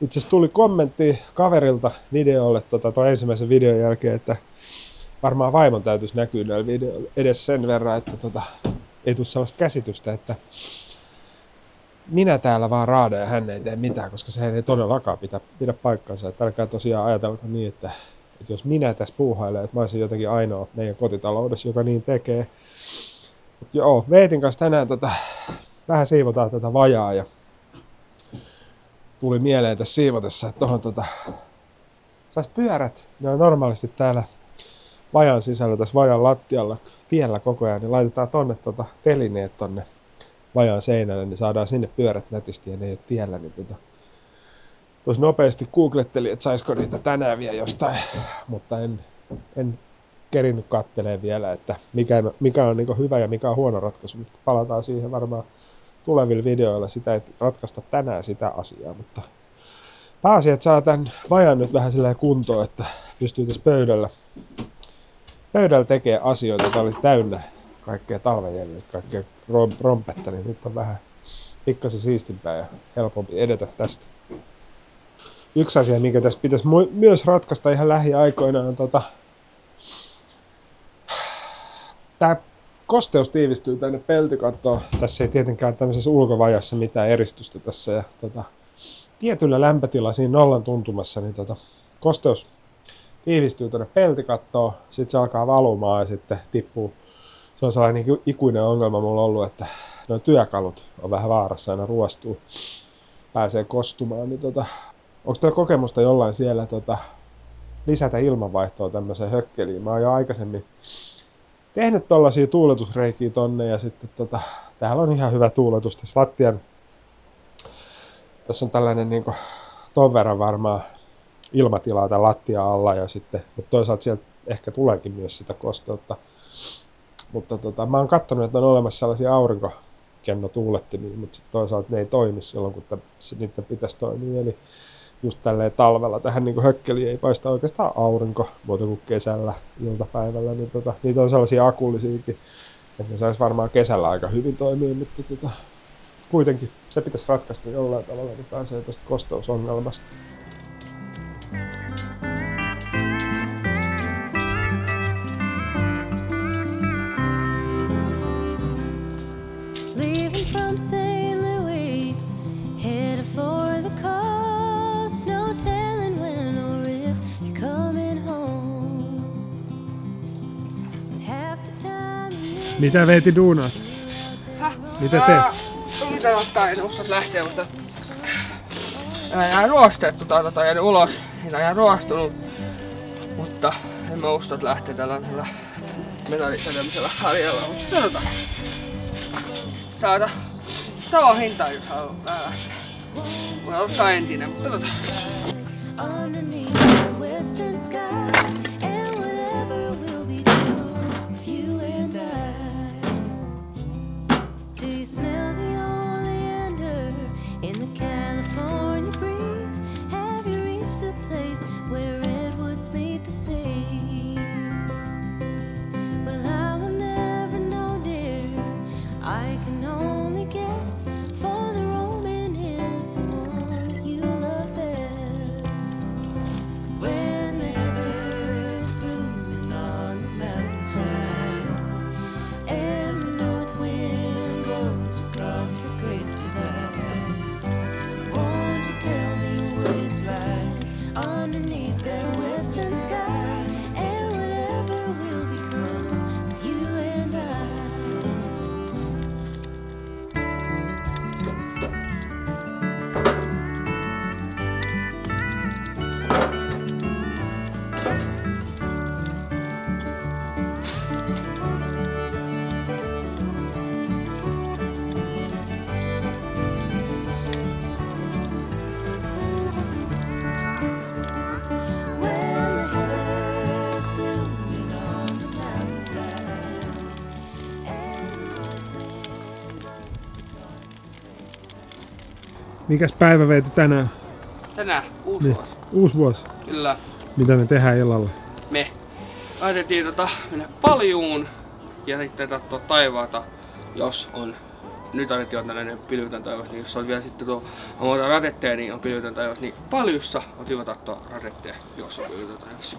Itse asiassa tuli kommentti kaverilta videolle tuon ensimmäisen videon jälkeen, että varmaan vaimon täytyisi näkyä näillä videoilla edes sen verran, että ei tule sellaista käsitystä, että minä täällä vaan raadan ja hän ei tee mitään, koska se ei todellakaan pidä paikkansa. Että älkää tosiaan ajatella niin, että jos minä tässä puuhailen, että mä olisin jotenkin ainoa meidän kotitaloudessa, joka niin tekee. Mut joo, Veetin kanssa tänään vähän siivotaan tätä vajaa ja tuli mieleen tässä siivotessa, että tuohon sais pyörät, ne on normaalisti täällä vajan sisällä, tässä vajan lattialla, tiellä koko ajan, niin laitetaan tonne telineet tonne vajan seinälle, niin saadaan sinne pyörät nätisti ja ne ei ole tiellä. Niin tuossa nopeasti googlettelin, että saisiko niitä tänään vielä jostain, mutta en kerinnyt kattelee vielä, että mikä on niin hyvä ja mikä on huono ratkaisu. Palataan siihen varmaan tulevilla videoilla, sitä ei ratkaista tänään sitä asiaa, mutta pääasia, että saa tämän vajan nyt vähän silleen kuntoon, että pystyy tässä pöydällä tekemään asioita, joita oli täynnä kaikkea talvenjäljiltä, kaikkea rompetta, niin nyt on vähän pikkasen siistimpää ja helpompi edetä tästä. Yksi asia, mikä tässä pitäisi myös ratkaista ihan lähiaikoina, on tämä kosteus tiivistyy tänne peltikattoon. Tässä ei tietenkään tämmöisessä ulkovajassa mitään eristystä tässä. Ja tietyllä lämpötila siinä nollan tuntumassa, niin kosteus tiivistyy tänne peltikattoon. Sitten se alkaa valumaan ja sitten tippuu. Se on sellainen ikuinen ongelma mulla ollut, että nuo työkalut on vähän vaarassa aina ruostuu. Pääsee kostumaan. Niin onko teillä kokemusta jollain siellä lisätä ilmanvaihtoa tämmöiseen hökkeliin? Mä oon jo aikaisemmin tehnyt tollaisia tuuletusreikiä tonne ja sitten täällä on ihan hyvä tuuletus tässä lattian. Tässä on tällainen niin ton verran varmaan ilmatilaa tämän lattian alla ja sitten, mutta toisaalta sieltä ehkä tuleekin myös sitä kosteutta. Mutta mä oon katsonut, että on olemassa sellaisia aurinkokennotuulettimia, mutta sitten toisaalta ne ei toimi silloin, kun niiden pitäisi toimia. Eli just tälleen talvella tähän niin hökkeliin ei paista oikeastaan aurinko, muuta kuin kesällä, iltapäivällä, niin niitä on sellaisia akullisiakin, että ne sais varmaan kesällä aika hyvin toimia, mutta kuitenkin se pitäisi ratkaista jollain tavalla, niin pääsee tästä kosteusongelmasta. Mitä Veeti duunaat? Mitä teet? Yritän ottaa ennen ustat lähtee, mutta jää ruostettu tai jäänyt ulos. Niitä jää ruostunut, mutta en mä ustat lähtee tällaisella metallisädemisellä harjalla. Mutta katsotaan. Saa hintaa, jos haluaa lähteä. Mulla on ollut entinen, mutta katsotaan. Mikäs päivä Veeti tänään? Tänään uusi vuosi. Uusi vuosi? Kyllä. Mitä me tehdään illalla? Me lähdettiin mennä paljuun ja sitten katsoa taivaata, jos on nyt alettiin ottaa näiden pilvitön taivas, niin jos on vielä sitten tuo omalta ratetteen, niin on pilvitön taivas, niin paljussa on hyvä tahtoa ratetteen, jos on pilvitön taivas.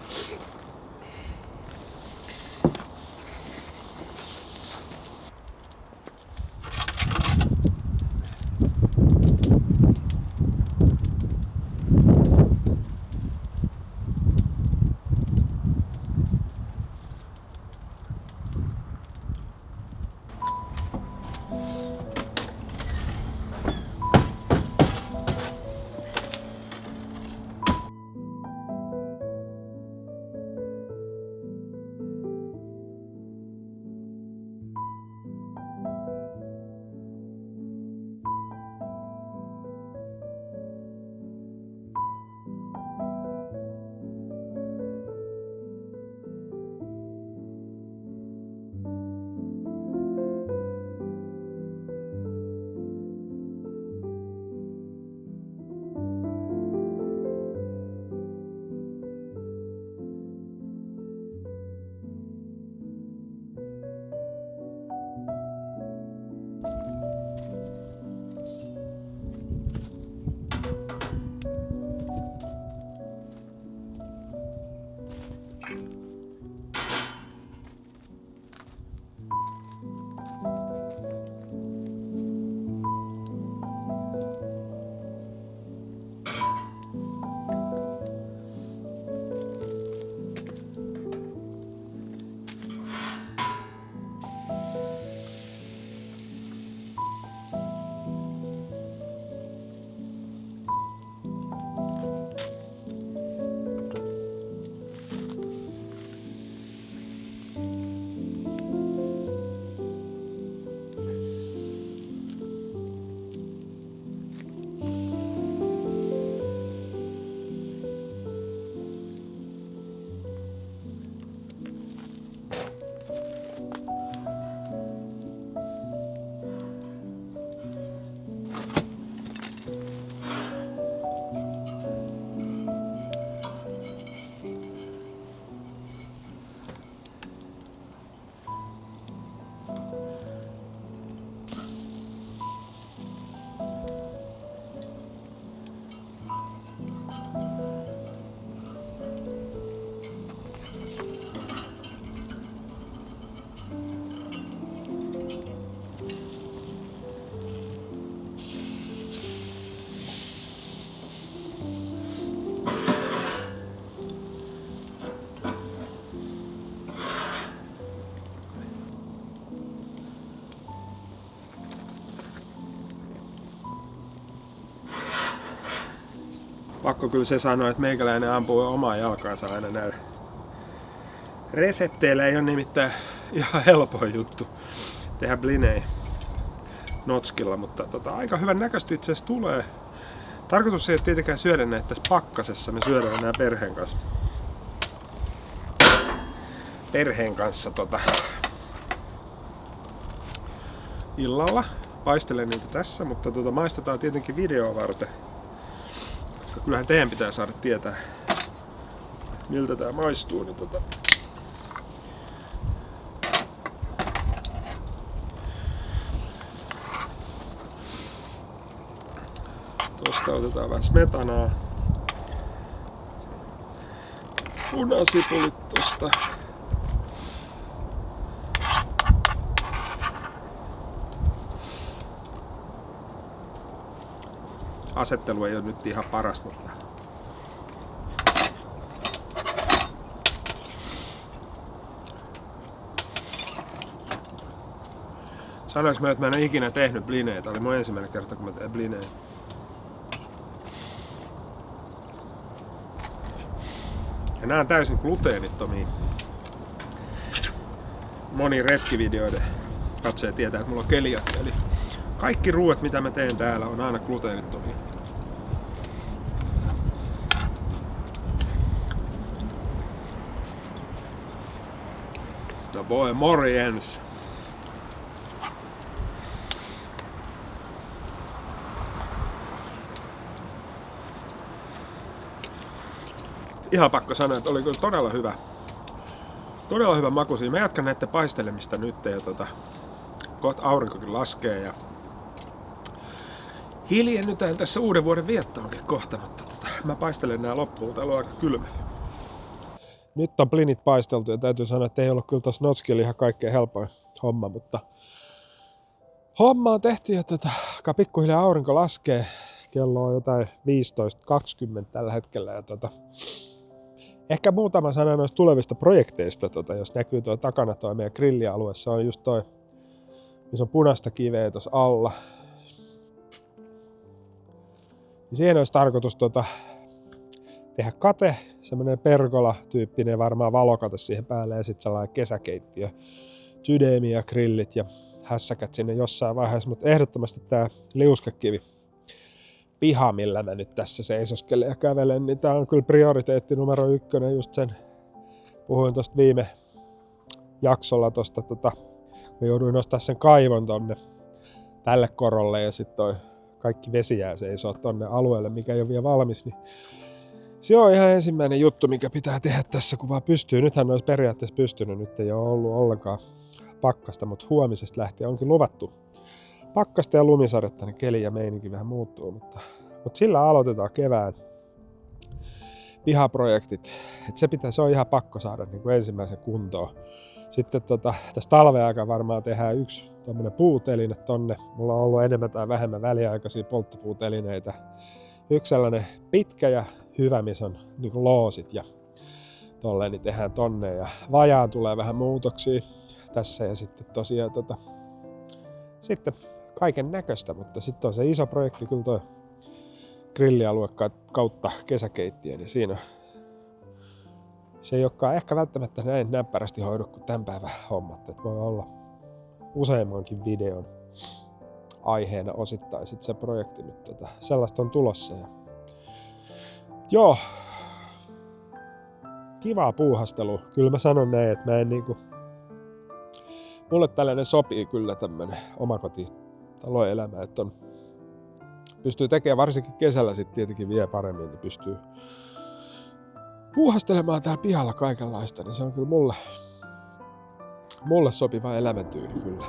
Pakko kyllä se sanoa, että meikäläinen ampuu omaa jalkaansa aina näillä resetteillä. Ei ole nimittäin ihan helpoin juttu tehdä blinei notskilla, mutta aika hyvän näköistä itse asiassa tulee. Tarkoitus ei ole tietenkään syödä näitä tässä pakkasessa, me syödään nää perheen kanssa illalla. Paistelen niitä tässä, mutta maistetaan tietenkin videoa varten. Koska kyllähän teidän pitää saada tietää, miltä tää maistuu. Niin Tosta otetaan vähän smetanaa. Punasipulit tosta. Asettelu ei ole nyt ihan paras, mutta sanoinko mä, että mä en ole ikinä tehnyt blineitä. Tämä oli mun ensimmäinen kerta, kun mä teen blinejä. Ja nämä on täysin gluteenittomia. Moni retkivideoiden katsoja tietää, että mulla on keliakia. Eli kaikki ruuat, mitä mä teen täällä, on aina gluteenittomia. No voi morjens! Ihan pakko sanoa, että oli kyllä todella hyvä. Todella hyvä maku siinä. Mä jatkan näiden paistelemista nyt ja kohta aurinkokin laskee ja Hiljennytään tässä uuden vuoden viettoonkin kohta, mutta mä paistelen nää loppuun, täällä on aika kylmä. Nyt on plinit paisteltu ja täytyy sanoa, että ei ollut kyllä tossa Notchkilla ihan kaikkein helpoin homma, mutta homma on tehty ja pikkuhiljaa aurinko laskee. Kello on jotain 15.20 tällä hetkellä ja ehkä muutama sana noista tulevista projekteista, jos näkyy tuo takana tuo meidän grillialue, se on just toi, missä on punaista kiveä tuossa alla. Ja siihen olisi tarkoitus tehdä kate, semmoinen pergola-tyyppinen varmaan valokate siihen päälle ja sitten sellainen kesäkeittiö, sydämi ja grillit ja hässäkät sinne jossain vaiheessa, mutta ehdottomasti tämä liuskakivi piha, millä mä nyt tässä seisoskelen ja kävelen, niin tää on kyllä prioriteetti numero 1, just sen puhuin tuosta viime jaksolla tosta, mä jouduin nostaa sen kaivon tonne tälle korolle ja sitten toi kaikki vesi jää seisoo tonne alueelle, mikä ei ole vielä valmis, niin se on ihan ensimmäinen juttu, mikä pitää tehdä tässä, kun vaan pystyy. Nythän olisi periaatteessa pystynyt, nyt ei ole ollut ollenkaan pakkasta, mutta huomisesta lähtien onkin luvattu pakkasta ja lumisadetta, niin keli ja meininki vähän muuttuu, mutta sillä aloitetaan kevään pihaprojektit. Se on ihan pakko saada niin kuin ensimmäisen kuntoon. Sitten tässä talven aikana varmaan tehdään yksi tommonen puuteline tonne. Mulla on ollut enemmän tai vähemmän väliaikaisia polttopuutelineitä. Yksi sellainen pitkä ja hyvä, missä on niin kuin loosit ja tolleen, niin tehdään tonne. Ja vajaan tulee vähän muutoksia tässä ja sitten tosiaan sitten kaiken näköistä, mutta sitten on se iso projekti kyllä toi grillialue kautta kesäkeittiö, niin siinä se ei olekaan ehkä välttämättä näin näppärästi hoidu kuin tämän päivän hommat, että voi olla useammankin videon aiheena osittain sit se projekti, mutta sellaista on tulossa. Ja joo, kivaa puuhastelua. Kyllä mä sanon näin, että mä en mulle tällainen sopii kyllä tämmönen omakotitaloelämä, että pystyy tekemään varsinkin kesällä sitten tietenkin vielä paremmin, niin pystyy puuhastelemaan täällä pihalla kaikenlaista, niin se on kyllä mulle sopiva elämäntyyli kyllä.